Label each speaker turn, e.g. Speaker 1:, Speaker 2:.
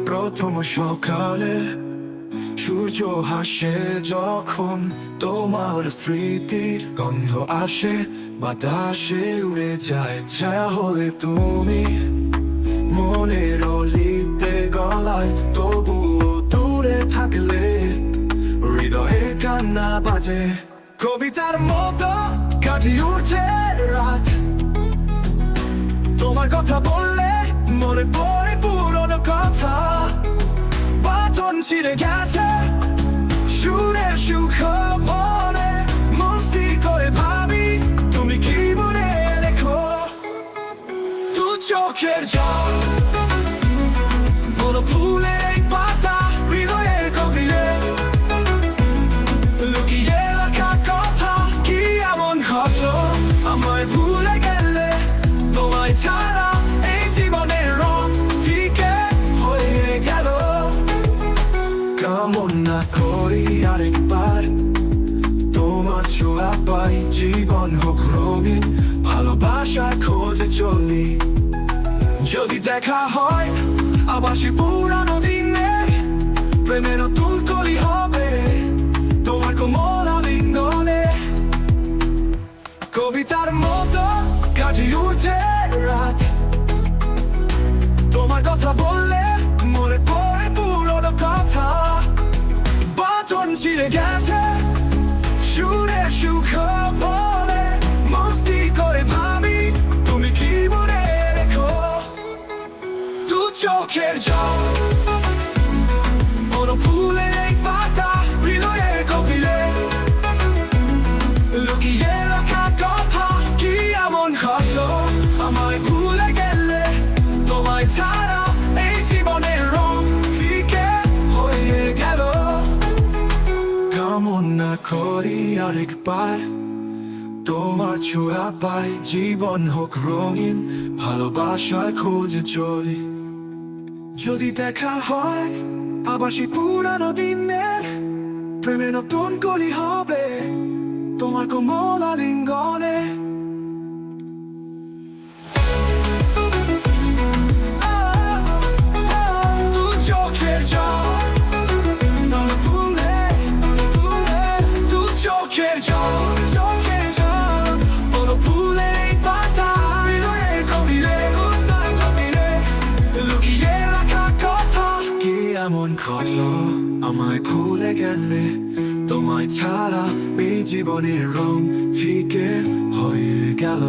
Speaker 1: প্রথম সকালে সূর্য হাসে যখন তোমার স্মৃতির গন্ধ আসে, বাতাসে উড়ে যায় ছায়া হলে তুমি। মনের অলিতে গলায় তবুও দূরে থাকলে হৃদয়ে কান্না বাজে। কবিতার মতো কাটিয়ে উঠে রাত, তোমার কথা বললে মনে পড়ে পুরনো কথা। বাঁধন ছিঁড়ে গেছে সুরে সুখ ভরে, মস্তি করে ভাবি তুমি কি মনে রেখো। দু চোখের জল বড় ফুলের এই পাতা, হৃদয়ের গভীরে লুকিয়ে রাখা কথা। কি এমন ঘটলো আমায় ভুলে গেলে, তোমায় ছাড়া এই জীবনের রং ফিকে হয়ে গেল। কামনা করি আরেকবার তোমার ছোঁয়া পাই, জীবন হোক রঙিন, ভালোবাসার খোঁজে চলি। যদি দেখা হয় আবার সে পুরানো দিনে, প্রেমের নতুন কলি হবে তোমার কোমল আলিঙ্গনে। কবিতার মতো কাটিয়ে উঠে রাত, তোমার কথা বললে মনে পড়ে পুরনো কথা। বাঁধন ছিঁড়ে গেছে সুরে সুখ ভরে, মস্তি করে ভাবি তুমি কি মনে রেখো। দু চোখের জল বড় ফুলের এই পাতা, হৃদয়ের গভীরে লুকিয়ে রাখা কথা। কি এমন ঘটলো আমায় ভুলে গেলে, তোমায় ছাড়া এই জীবনের রং ফিকে হয়ে গেল। কামনা করি আরেকবার তোমার ছোঁয়া পাই, জীবন হোক রঙিন, ভালোবাসার খোঁজে চলি। যদি দেখা হয় আবার সেই পুরানো দিনের, প্রেমে নতুন কলি হবে তোমার কোমল আলিঙ্গনে। দু চোখের জল নড়ে ফুলে, দু চোখের জল, চোখের জল বড় ফুলের এই পাতা, হৃদয়ের গভীরে লুকিয়ে রাখা কথা। কি এমন ঘটলো আমায় ভুলে গেলে, তোমায় ছাড়া এই জীবনের রং ফিকে হয়ে গেল।